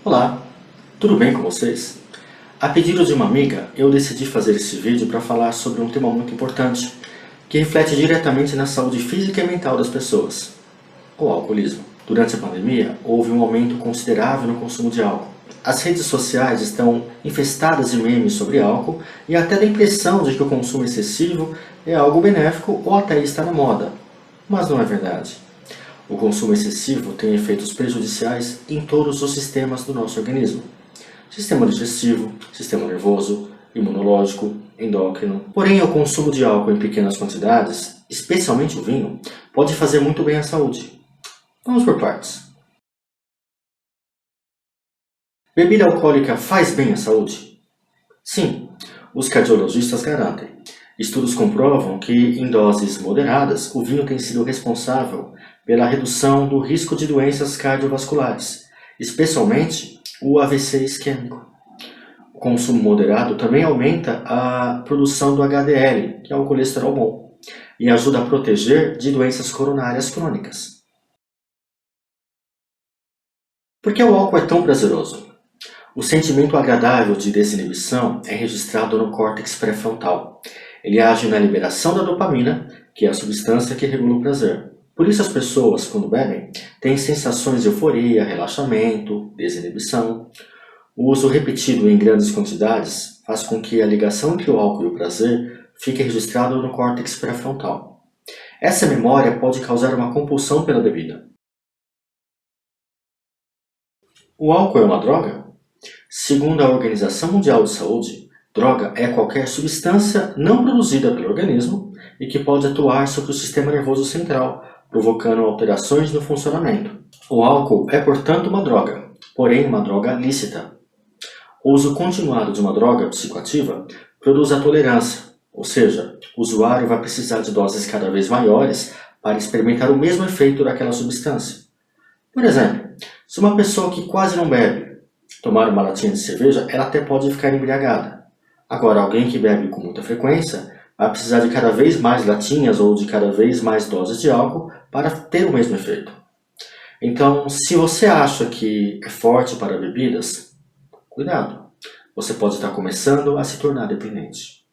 Olá, tudo bem com vocês? A pedido de uma amiga, eu decidi fazer esse vídeo para falar sobre um tema muito importante, que reflete diretamente na saúde física e mental das pessoas: o alcoolismo. Durante a pandemia, houve um aumento considerável no consumo de álcool. As redes sociais estão infestadas de memes sobre álcool e até da impressão de que o consumo excessivo é algo benéfico ou até está na moda. Mas não é verdade. O consumo excessivo tem efeitos prejudiciais em todos os sistemas do nosso organismo: sistema digestivo, sistema nervoso, imunológico, endócrino. Porém, o consumo de álcool em pequenas quantidades, especialmente o vinho, pode fazer muito bem à saúde. Vamos por partes. Bebida alcoólica faz bem à saúde? Sim, os cardiologistas garantem. Estudos comprovam que, em doses moderadas, o vinho tem sido responsável pela redução do risco de doenças cardiovasculares, especialmente o AVC isquêmico. O consumo moderado também aumenta a produção do HDL, que é o colesterol bom, e ajuda a proteger de doenças coronárias crônicas. Por que o álcool é tão prazeroso? O sentimento agradável de desinibição é registrado no córtex pré-frontal. Ele age na liberação da dopamina, que é a substância que regula o prazer. Por isso as pessoas, quando bebem, têm sensações de euforia, relaxamento, desinibição. O uso repetido em grandes quantidades faz com que a ligação entre o álcool e o prazer fique registrada no córtex pré-frontal. Essa memória pode causar uma compulsão pela bebida. O álcool é uma droga? Segundo a Organização Mundial de Saúde, droga é qualquer substância não produzida pelo organismo e que pode atuar sobre o sistema nervoso central, provocando alterações no funcionamento. O álcool é, portanto, uma droga, porém uma droga lícita. O uso continuado de uma droga psicoativa produz a tolerância, ou seja, o usuário vai precisar de doses cada vez maiores para experimentar o mesmo efeito daquela substância. Por exemplo, se uma pessoa que quase não bebe tomar uma latinha de cerveja, ela até pode ficar embriagada. Agora, alguém que bebe com muita frequência vai precisar de cada vez mais latinhas ou de cada vez mais doses de álcool para ter o mesmo efeito. Então, se você acha que é forte para bebidas, cuidado, você pode estar começando a se tornar dependente.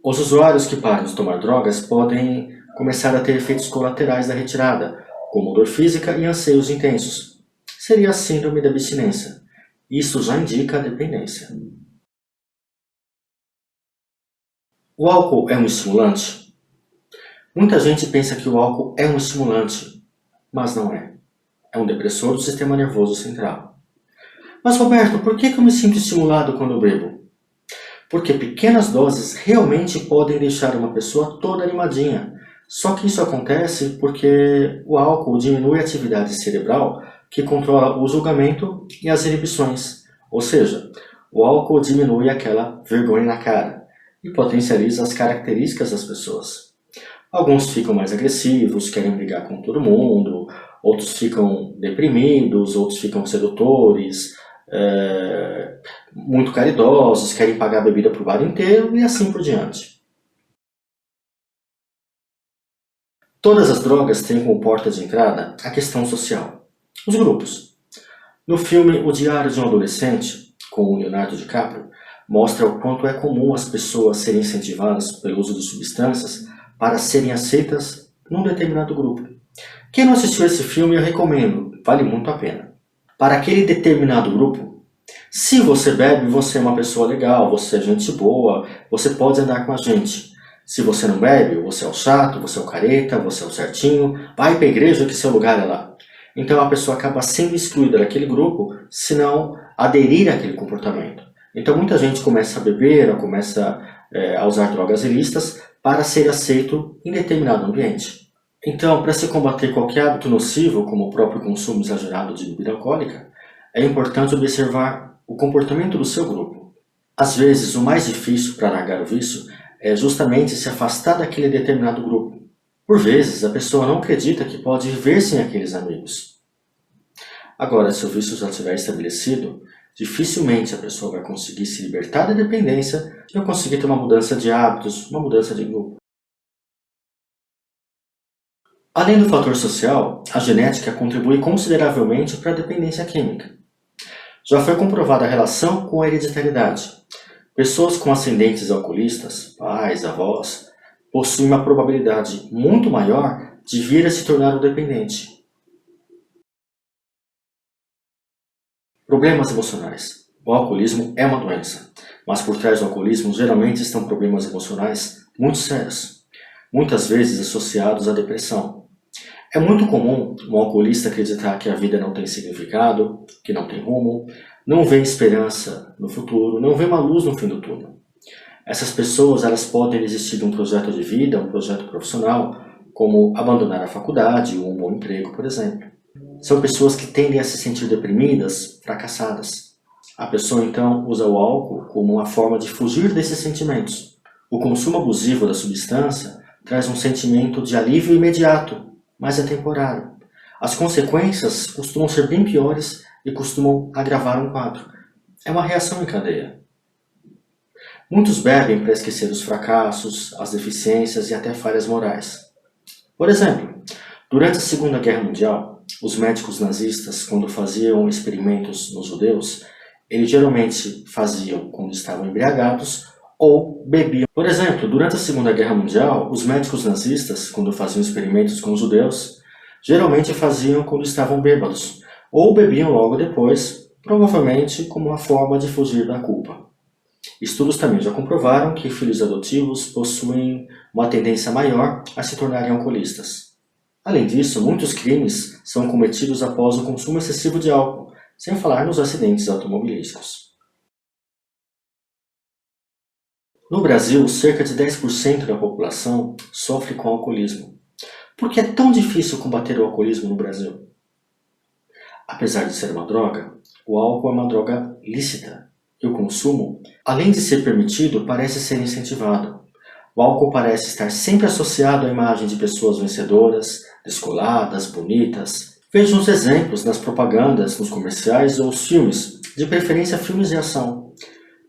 Os usuários que param de tomar drogas podem começar a ter efeitos colaterais da retirada, como dor física e anseios intensos. Seria a síndrome da abstinência. Isso já indica a dependência. O álcool é um estimulante? Muita gente pensa que o álcool é um estimulante, mas não é. É um depressor do sistema nervoso central. Mas Roberto, por que eu me sinto estimulado quando bebo? Porque pequenas doses realmente podem deixar uma pessoa toda animadinha. Só que isso acontece porque o álcool diminui a atividade cerebral que controla o julgamento e as inibições. Ou seja, o álcool diminui aquela vergonha na cara e potencializa as características das pessoas. Alguns ficam mais agressivos, querem brigar com todo mundo, outros ficam deprimidos, outros ficam sedutores, muito caridosos, querem pagar a bebida para o bar inteiro e assim por diante. Todas as drogas têm como porta de entrada a questão social, os grupos. No filme O Diário de um Adolescente, com o Leonardo DiCaprio, mostra o quanto é comum as pessoas serem incentivadas pelo uso de substâncias para serem aceitas num determinado grupo. Quem não assistiu esse filme, eu recomendo, vale muito a pena. Para aquele determinado grupo, se você bebe, você é uma pessoa legal, você é gente boa, você pode andar com a gente. Se você não bebe, você é o chato, você é o careta, você é o certinho, vai para a igreja que seu lugar é lá. Então a pessoa acaba sendo excluída daquele grupo se não aderir àquele comportamento. Então muita gente começa a beber ou começa a usar drogas ilícitas para ser aceito em determinado ambiente. Então, para se combater qualquer hábito nocivo, como o próprio consumo exagerado de bebida alcoólica, é importante observar o comportamento do seu grupo. Às vezes, o mais difícil para largar o vício é justamente se afastar daquele determinado grupo. Por vezes, a pessoa não acredita que pode viver sem aqueles amigos. Agora, se o vício já estiver estabelecido, dificilmente a pessoa vai conseguir se libertar da dependência e vai conseguir ter uma mudança de hábitos, uma mudança de grupo. Além do fator social, a genética contribui consideravelmente para a dependência química. Já foi comprovada a relação com a hereditariedade. Pessoas com ascendentes alcoolistas, pais, avós, possuem uma probabilidade muito maior de vir a se tornar um dependente. Problemas emocionais. O alcoolismo é uma doença, mas por trás do alcoolismo geralmente estão problemas emocionais muito sérios, muitas vezes associados à depressão. É muito comum um alcoolista acreditar que a vida não tem significado, que não tem rumo, não vê esperança no futuro, não vê uma luz no fim do túnel. Essas pessoas elas podem desistir de um projeto de vida, um projeto profissional, como abandonar a faculdade ou um bom emprego, por exemplo. São pessoas que tendem a se sentir deprimidas, fracassadas. A pessoa então usa o álcool como uma forma de fugir desses sentimentos. O consumo abusivo da substância traz um sentimento de alívio imediato, mas é temporário. As consequências costumam ser bem piores e costumam agravar um quadro. É uma reação em cadeia. Muitos bebem para esquecer os fracassos, as deficiências e até falhas morais. Por exemplo, durante a Segunda Guerra Mundial, os médicos nazistas, quando faziam experimentos nos judeus, eles geralmente faziam quando estavam embriagados ou bebiam. Por exemplo, durante a Segunda Guerra Mundial, os médicos nazistas, quando faziam experimentos com os judeus, geralmente faziam quando estavam bêbados ou bebiam logo depois, provavelmente como uma forma de fugir da culpa. Estudos também já comprovaram que filhos adotivos possuem uma tendência maior a se tornarem alcoolistas. Além disso, muitos crimes são cometidos após o consumo excessivo de álcool, sem falar nos acidentes automobilísticos. No Brasil, cerca de 10% da população sofre com alcoolismo. Por que é tão difícil combater o alcoolismo no Brasil? Apesar de ser uma droga, o álcool é uma droga lícita. E o consumo, além de ser permitido, parece ser incentivado. O álcool parece estar sempre associado à imagem de pessoas vencedoras, descoladas, bonitas. Veja os exemplos nas propagandas, nos comerciais ou os filmes, de preferência filmes de ação.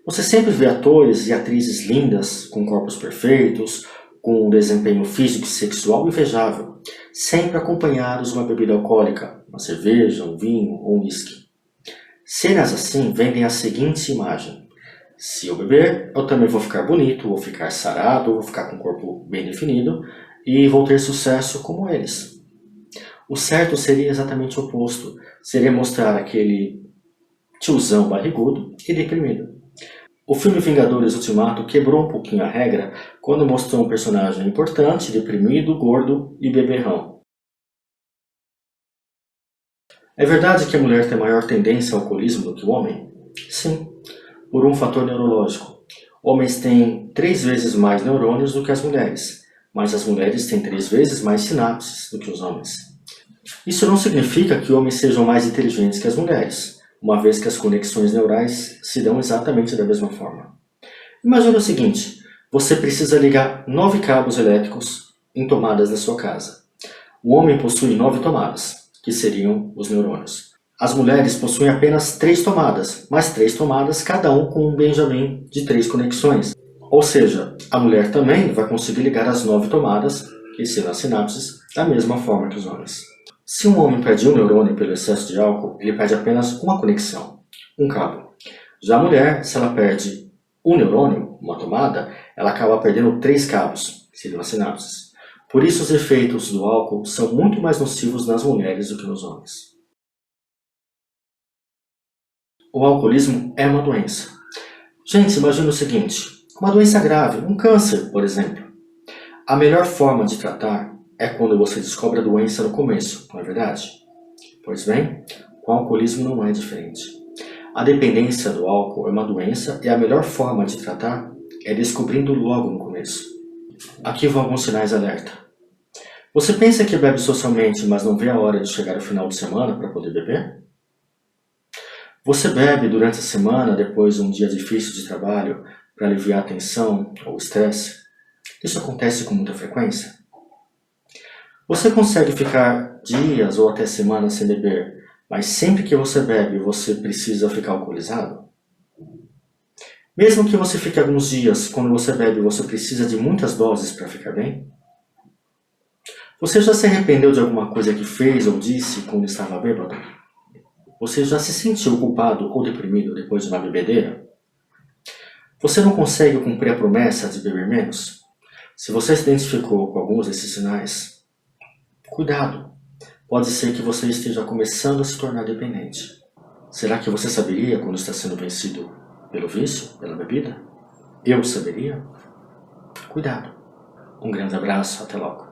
Você sempre vê atores e atrizes lindas, com corpos perfeitos, com um desempenho físico e sexual invejável, sempre acompanhados de uma bebida alcoólica, uma cerveja, um vinho ou um whisky. Cenas assim vendem a seguinte imagem: se eu beber, eu também vou ficar bonito, vou ficar sarado, vou ficar com o corpo bem definido e vou ter sucesso como eles. O certo seria exatamente o oposto, seria mostrar aquele tiozão barrigudo e deprimido. O filme Vingadores Ultimato quebrou um pouquinho a regra quando mostrou um personagem importante, deprimido, gordo e beberrão. É verdade que a mulher tem maior tendência ao alcoolismo do que o homem? Sim, por um fator neurológico. Homens têm 3 vezes mais neurônios do que as mulheres, mas as mulheres têm 3 vezes mais sinapses do que os homens. Isso não significa que homens sejam mais inteligentes que as mulheres, uma vez que as conexões neurais se dão exatamente da mesma forma. Imagine o seguinte: você precisa ligar 9 cabos elétricos em tomadas na sua casa. O homem possui 9 tomadas, que seriam os neurônios. As mulheres possuem apenas 3 tomadas, mas 3 tomadas cada um com um Benjamin de 3 conexões. Ou seja, a mulher também vai conseguir ligar as 9 tomadas, que seriam as sinapses, da mesma forma que os homens. Se um homem perde um neurônio pelo excesso de álcool, ele perde apenas uma conexão, um cabo. Já a mulher, se ela perde um neurônio, uma tomada, ela acaba perdendo 3 cabos, que seriam as sinapses. Por isso os efeitos do álcool são muito mais nocivos nas mulheres do que nos homens. O alcoolismo é uma doença. Gente, imagine o seguinte: uma doença grave, um câncer, por exemplo. A melhor forma de tratar é quando você descobre a doença no começo, não é verdade? Pois bem, com o alcoolismo não é diferente. A dependência do álcool é uma doença e a melhor forma de tratar é descobrindo logo no começo. Aqui vão alguns sinais de alerta. Você pensa que bebe socialmente, mas não vê a hora de chegar ao final de semana para poder beber? Você bebe durante a semana depois de um dia difícil de trabalho para aliviar a tensão ou estresse? Isso acontece com muita frequência? Você consegue ficar dias ou até semanas sem beber, mas sempre que você bebe você precisa ficar alcoolizado? Mesmo que você fique alguns dias, quando você bebe você precisa de muitas doses para ficar bem? Você já se arrependeu de alguma coisa que fez ou disse quando estava bêbado? Você já se sentiu culpado ou deprimido depois de uma bebedeira? Você não consegue cumprir a promessa de beber menos? Se você se identificou com alguns desses sinais, cuidado! Pode ser que você esteja começando a se tornar dependente. Será que você saberia quando está sendo vencido pelo vício, pela bebida? Eu saberia? Cuidado! Um grande abraço, até logo!